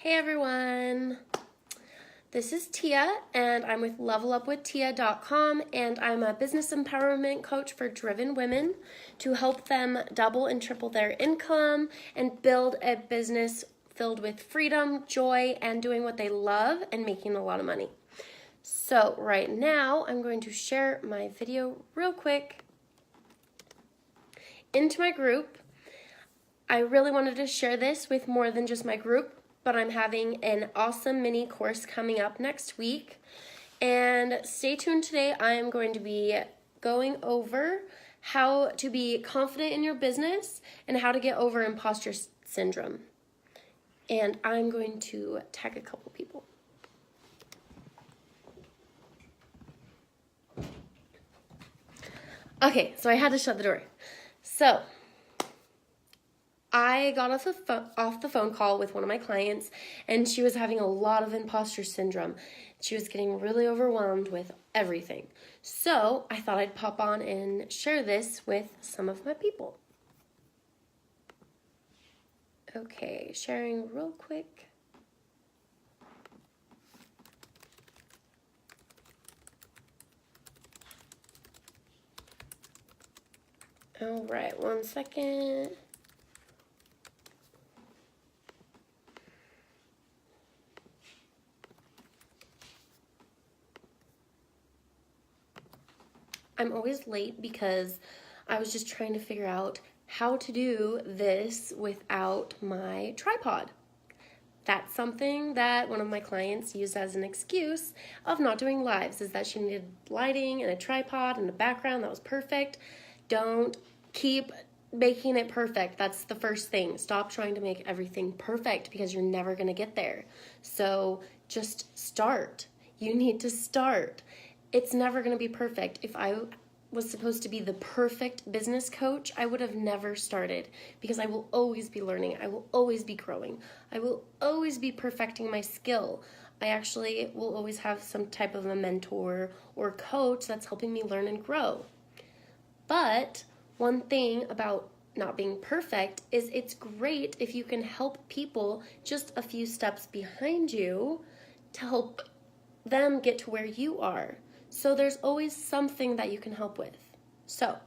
Hey everyone, this is Tia and I'm with levelupwithtia.com and I'm a business empowerment coach for driven women to help them double and triple their income and build a business filled with freedom, joy, and doing what they love and making a lot of money. So right now I'm going to share my video real quick into my group. I really wanted to share this with more than just my group, but I'm having an awesome mini course coming up next week. And stay tuned today. I am going to be going over how to be confident in your business and how to get over imposter syndrome. And I'm going to tag a couple people. Okay, so I had to shut the door. So I got off the phone call with one of my clients, and she was having a lot of imposter syndrome. She was getting really overwhelmed with everything. So I thought I'd pop on and share this with some of my people. Okay, sharing real quick. All right, 1 second. I'm always late because I was just trying to figure out how to do this without my tripod. That's something that one of my clients used as an excuse of not doing lives, is that she needed lighting and a tripod and a background that was perfect. Don't keep making it perfect. That's the first thing. Stop trying to make everything perfect because you're never going to get there. So just start. You need to start. It's never going to be perfect. If I was supposed to be the perfect business coach, I would have never started, because I will always be learning. I will always be growing. I will always be perfecting my skill. I actually will always have some type of a mentor or coach that's helping me learn and grow. But one thing about not being perfect is it's great if you can help people just a few steps behind you to help them get to where you are. So there's always something that you can help with. So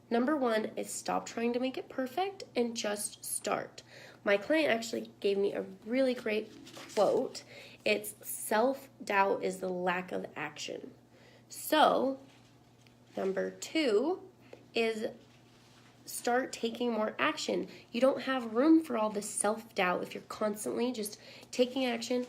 number one is stop trying to make it perfect and just start. My client actually gave me a really great quote. It's self-doubt is the lack of action. So number two is start taking more action. You don't have room for all this self-doubt if you're constantly just taking action,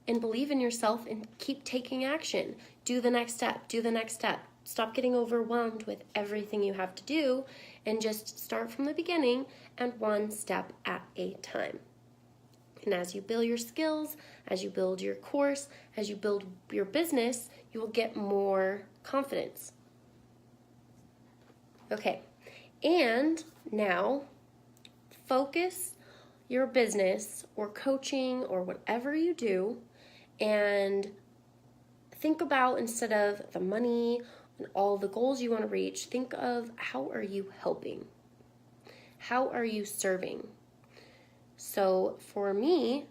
and believe in yourself and keep taking action. Do the next step, do the next step. Stop getting overwhelmed with everything you have to do and just start from the beginning and one step at a time. And as you build your skills, as you build your course, as you build your business, you will get more confidence. Okay, and now focus your business or coaching or whatever you do, and think about, instead of the money and all the goals you want to reach, think of how are you helping? How are you serving? So for me,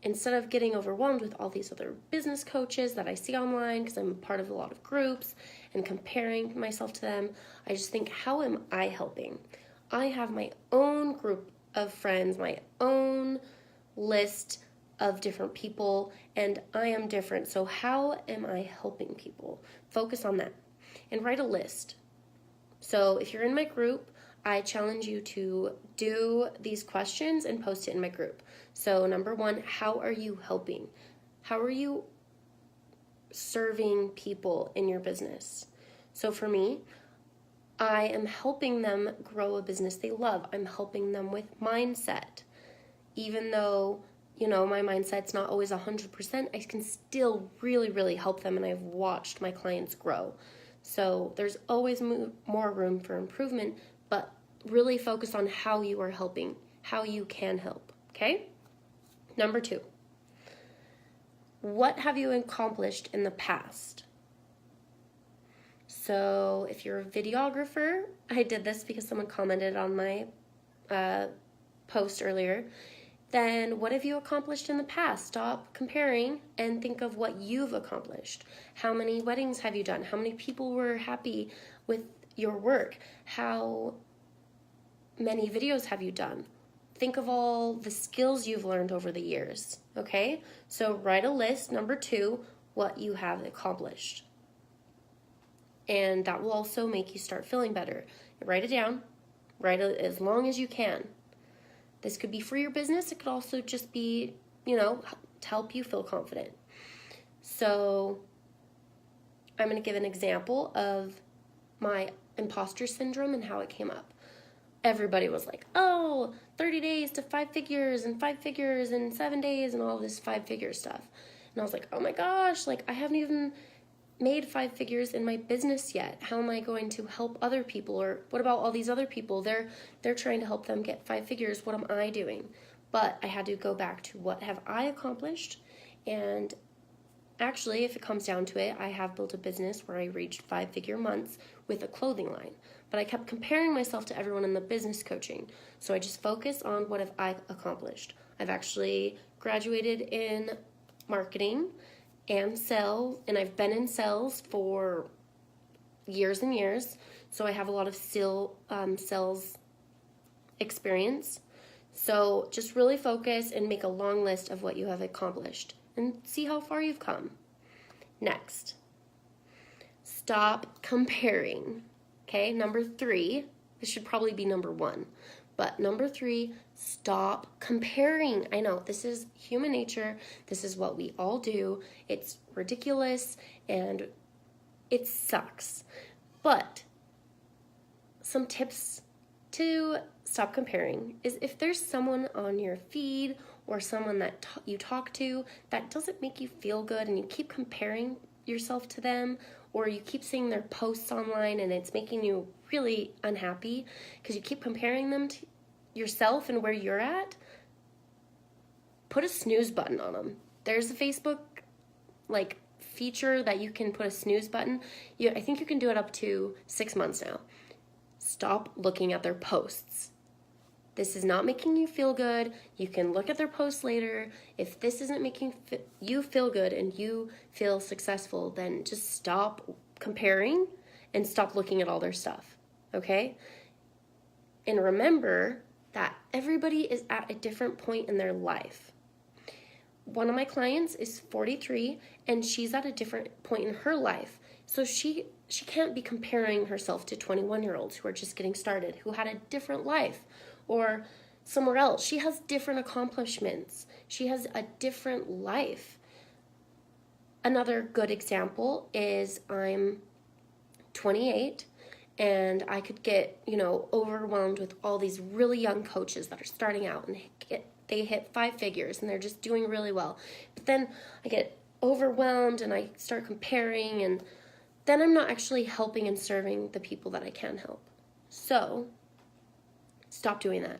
instead of getting overwhelmed with all these other business coaches that I see online, because I'm part of a lot of groups and comparing myself to them, I just think, how am I helping? I have my own group of friends, my own list of different people, and I am different. So how am I helping people? Focus on that and write a list. So if you're in my group, I challenge you to do these questions and post it in my group. So number one, how are you helping? How are you serving people in your business? So for me, I am helping them grow a business they love. I'm helping them with mindset. Even though, my mindset's not always 100%, I can still really, really help them, and I've watched my clients grow. So there's always more room for improvement, but really focus on how you are helping, how you can help, okay? Number two, what have you accomplished in the past? So if you're a videographer, I did this because someone commented on my post earlier. then what have you accomplished in the past? Stop comparing and think of what you've accomplished. How many weddings have you done? How many people were happy with your work? How many videos have you done? Think of all the skills you've learned over the years, okay? So write a list, number 2, what you have accomplished. And that will also make you start feeling better. Write it down. Write it as long as you can. This could be for your business. It could also just be, to help you feel confident. So I'm going to give an example of my imposter syndrome and how it came up. Everybody was like, 30 days to 5 figures and 5 figures in 7 days and all this 5-figure stuff. And I was like, oh my gosh, I haven't even made 5 figures in my business yet. How am I going to help other people? Or what about all these other people? They're trying to help them get 5 figures. What am I doing? But I had to go back to what have I accomplished. And actually, if it comes down to it, I have built a business where I reached 5-figure months with a clothing line. But I kept comparing myself to everyone in the business coaching. So I just focus on what have I accomplished. I've actually graduated in marketing and sales, and I've been in sales for years and years. So I have a lot of sales experience. So just really focus and make a long list of what you have accomplished and see how far you've come. Next, stop comparing. Okay, number 3, this should probably be number 1, but number 3, stop comparing. I know, this is human nature. This is what we all do. It's ridiculous and it sucks. But some tips to stop comparing is if there's someone on your feed or someone that you talk to that doesn't make you feel good and you keep comparing yourself to them, or you keep seeing their posts online and it's making you really unhappy because you keep comparing them to yourself and where you're at, put a snooze button on them. There's a Facebook feature that you can put a snooze button. I think you can do it up to 6 months now. Stop looking at their posts. This is not making you feel good. You can look at their posts later. If this isn't making you feel good and you feel successful, then just stop comparing and stop looking at all their stuff, okay? And remember that everybody is at a different point in their life. One of my clients is 43 and she's at a different point in her life. So she can't be comparing herself to 21-year-olds who are just getting started, who had a different life. Or somewhere else. She has different accomplishments. She has a different life. Another good example is I'm 28 and I could get, overwhelmed with all these really young coaches that are starting out and they hit 5 figures and they're just doing really well. But then I get overwhelmed and I start comparing and then I'm not actually helping and serving the people that I can help. So stop doing that.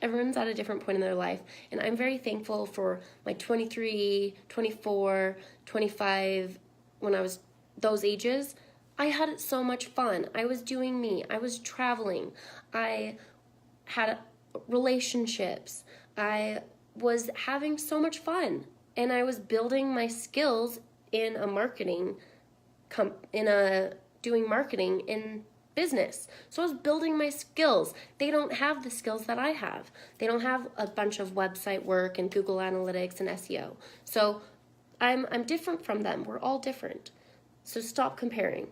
Everyone's at a different point in their life, and I'm very thankful for my 23, 24, 25, when I was those ages. I had so much fun. I was doing me. I was traveling. I had relationships. I was having so much fun, and I was building my skills in doing marketing in business. So I was building my skills. They don't have the skills that I have. They don't have a bunch of website work and Google Analytics and SEO. So I'm different from them. We're all different. So stop comparing.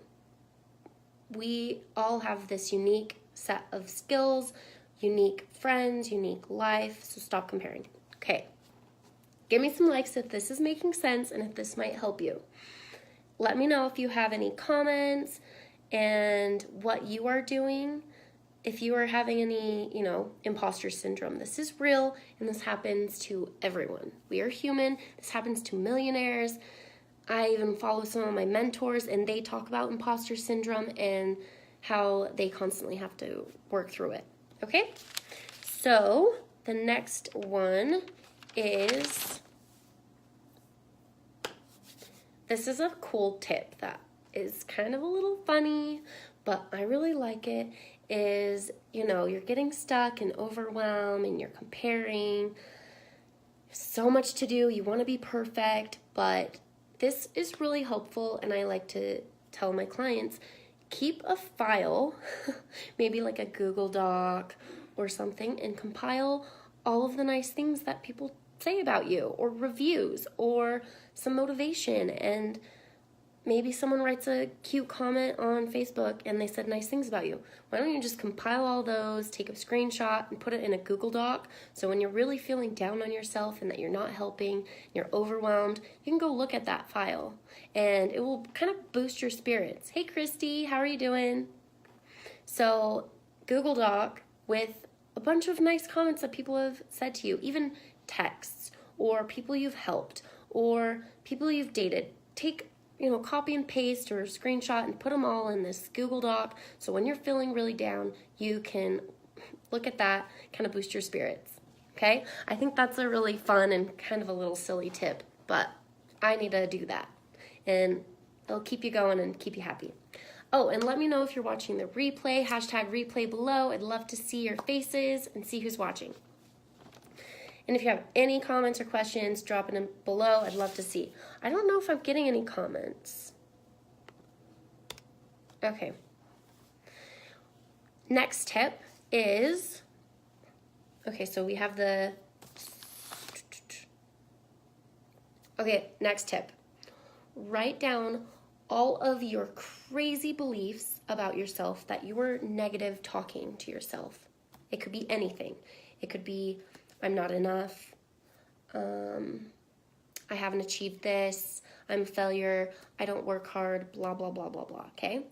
We all have this unique set of skills, unique friends, unique life. So stop comparing. Okay. Give me some likes if this is making sense and if this might help you. Let me know if you have any comments and what you are doing. If you are having any, imposter syndrome, this is real and this happens to everyone. We are human. This happens to millionaires. I even follow some of my mentors and they talk about imposter syndrome and how they constantly have to work through it. Okay? So the next one is, this is a cool tip that is kind of a little funny, but I really like it, is, you're getting stuck and overwhelmed and you're comparing. so much to do. You want to be perfect, but this is really helpful, and I like to tell my clients, keep a file, maybe like a Google Doc or something, and compile all of the nice things that people say about you, or reviews, or some motivation, and maybe someone writes a cute comment on Facebook and they said nice things about you. Why don't you just compile all those, take a screenshot, and put it in a Google Doc, so when you're really feeling down on yourself and that you're not helping, you're overwhelmed, you can go look at that file and it will kind of boost your spirits. Hey Christy, how are you doing? So Google Doc with a bunch of nice comments that people have said to you, even texts, or people you've helped, or people you've dated. Take, copy and paste or screenshot and put them all in this Google Doc, so when you're feeling really down, you can look at that, kind of boost your spirits, okay? I think that's a really fun and kind of a little silly tip, but I need to do that, and it'll keep you going and keep you happy. Oh, and let me know if you're watching the replay, #replay below. I'd love to see your faces and see who's watching. And if you have any comments or questions, drop them below. I'd love to see. I don't know if I'm getting any comments. Okay. Next tip is, okay, so we have the, okay, next tip. Write down all of your crazy beliefs about yourself that you were negative talking to yourself. It could be anything. It could be, I'm not enough, I haven't achieved this, I'm a failure, I don't work hard, blah, blah, blah, blah, blah, okay?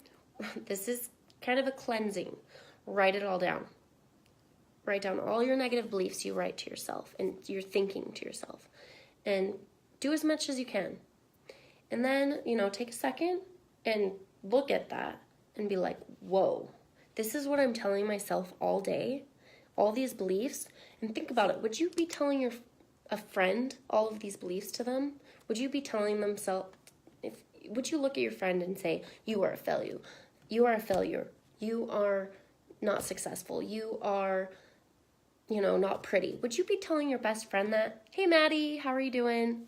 This is kind of a cleansing. Write it all down. Write down all your negative beliefs you write to yourself and you're thinking to yourself. And do as much as you can. And then, take a second and look at that and be like, whoa, this is what I'm telling myself all day, all these beliefs. And think about it. Would you be telling a friend all of these beliefs to them? Would you be telling them would you look at your friend and say, you are a failure, you are a failure, you are not successful, you are, not pretty? Would you be telling your best friend that? Hey Maddie, how are you doing?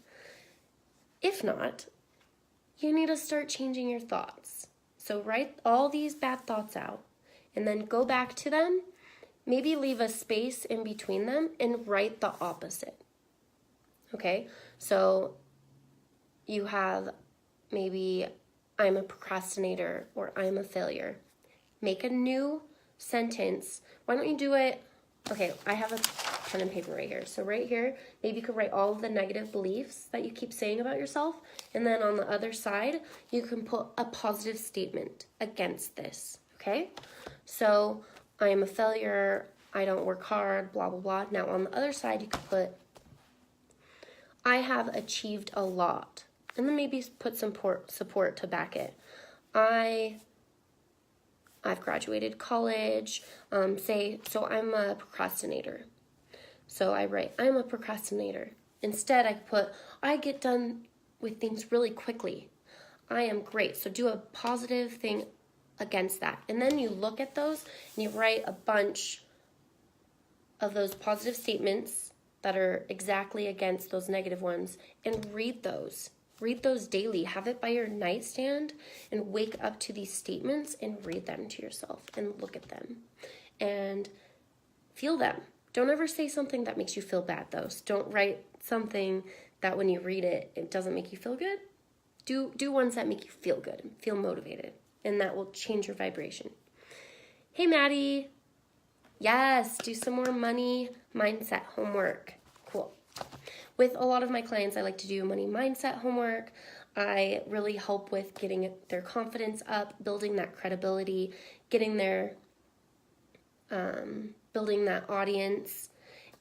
If not, you need to start changing your thoughts. So write all these bad thoughts out and then go back to them. Maybe leave a space in between them and write the opposite. Okay, so you have maybe I'm a procrastinator or I'm a failure. Make a new sentence. Why don't you do it? Okay, I have a pen and paper right here. So right here, maybe you could write all of the negative beliefs that you keep saying about yourself. And then on the other side, you can put a positive statement against this. Okay, so I am a failure, I don't work hard, blah, blah, blah. Now on the other side, you could put, I have achieved a lot. And then maybe put some support to back it. I've graduated college, so I'm a procrastinator. So I write, I'm a procrastinator. Instead, I put, I get done with things really quickly. I am great. So do a positive thing against that. And then you look at those and you write a bunch of those positive statements that are exactly against those negative ones and read those. Read those daily. Have it by your nightstand and wake up to these statements and read them to yourself and look at them and feel them. Don't ever say something that makes you feel bad though. So don't write something that when you read it, it doesn't make you feel good. Do ones that make you feel good and feel motivated, and that will change your vibration. Hey Maddie. Yes, do some more money mindset homework. Cool. With a lot of my clients, I like to do money mindset homework. I really help with getting their confidence up, building that credibility, getting their, building that audience.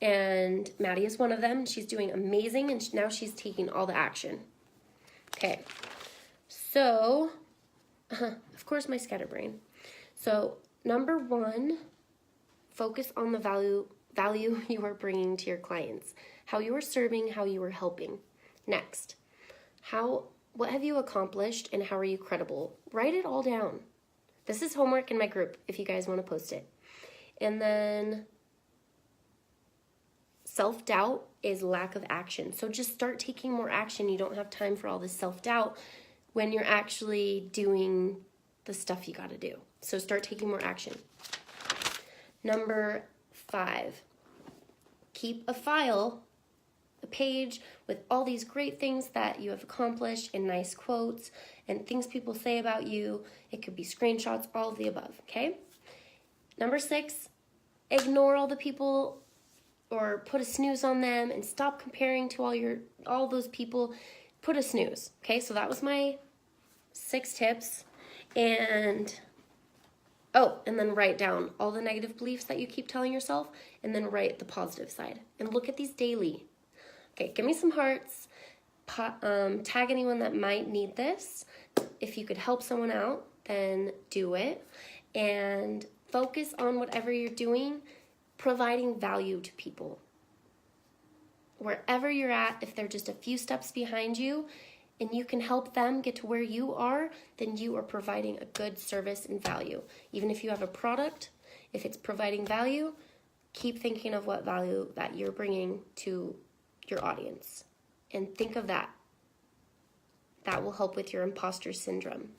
And Maddie is one of them. She's doing amazing, and now she's taking all the action. Okay, so, of course, my scatterbrain. So, number 1, focus on the value you are bringing to your clients, how you are serving, how you are helping. Next, what have you accomplished and how are you credible? Write it all down. This is homework in my group if you guys want to post it. And then self-doubt is lack of action. So just start taking more action. You don't have time for all this self-doubt when you're actually doing the stuff you got to do. So start taking more action. Number 5, keep a file, a page with all these great things that you have accomplished and nice quotes and things people say about you. It could be screenshots, all of the above, okay? Number 6, ignore all the people or put a snooze on them and stop comparing to all those people. Put a snooze, okay? So that was my 6 tips. And then write down all the negative beliefs that you keep telling yourself, and then write the positive side. And look at these daily. Okay, give me some hearts. Tag anyone that might need this. If you could help someone out, then do it. And focus on whatever you're doing, providing value to people. Wherever you're at, if they're just a few steps behind you, and you can help them get to where you are, then you are providing a good service and value. Even if you have a product, if it's providing value, keep thinking of what value that you're bringing to your audience. And think of that. That will help with your imposter syndrome.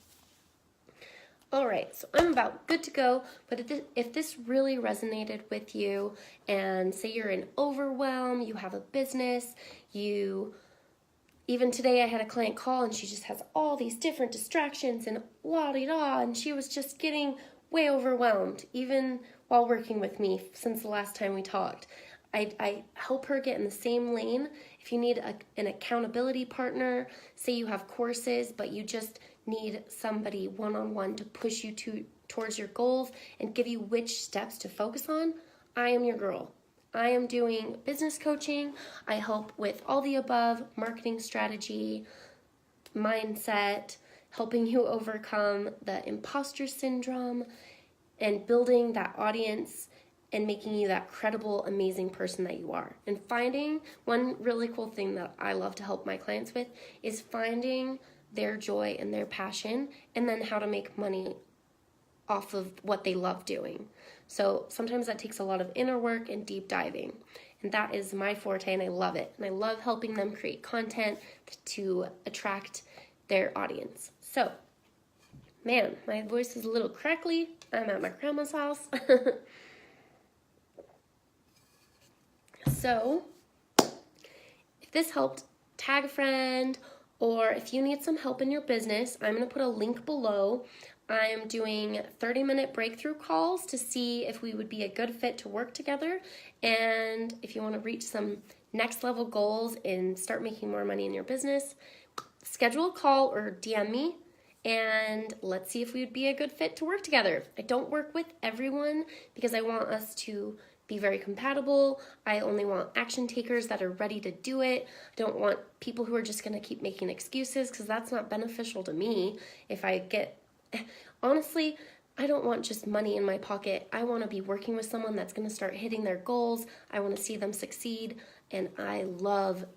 All right, so I'm about good to go, but if this really resonated with you, and say you're in overwhelm, you have a business, even today I had a client call and she just has all these different distractions and la-di-da, and she was just getting way overwhelmed, even while working with me since the last time we talked. I help her get in the same lane. If you need an accountability partner, say you have courses, but you just need somebody one-on-one to push you towards your goals and give you which steps to focus on, I am your girl. I am doing business coaching. I help with all the above, marketing strategy, mindset, helping you overcome the imposter syndrome, and building that audience and making you that credible, amazing person that you are. And finding, one really cool thing that I love to help my clients with is finding their joy and their passion, and then how to make money off of what they love doing. So sometimes that takes a lot of inner work and deep diving. And that is my forte, and I love it. And I love helping them create content to attract their audience. So, man, my voice is a little crackly. I'm at my grandma's house. So, if this helped, tag a friend, or if you need some help in your business, I'm going to put a link below. I'm doing 30-minute breakthrough calls to see if we would be a good fit to work together. And if you want to reach some next level goals and start making more money in your business, schedule a call or DM me, and let's see if we would be a good fit to work together. I don't work with everyone because I want us to be very compatible. I only want action takers that are ready to do it. I don't want people who are just going to keep making excuses, because that's not beneficial to me. Honestly, I don't want just money in my pocket. I want to be working with someone that's going to start hitting their goals. I want to see them succeed, and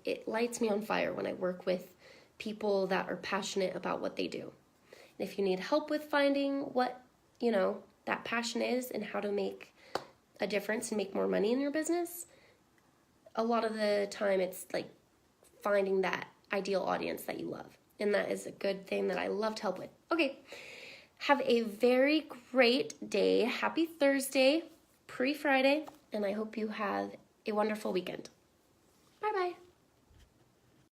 it lights me on fire when I work with people that are passionate about what they do. And if you need help with finding what, that passion is and how to make a difference and make more money in your business, a lot of the time it's like finding that ideal audience that you love. And that is a good thing that I love to help with. Okay, have a very great day. Happy Thursday, pre-Friday, and I hope you have a wonderful weekend. Bye-bye.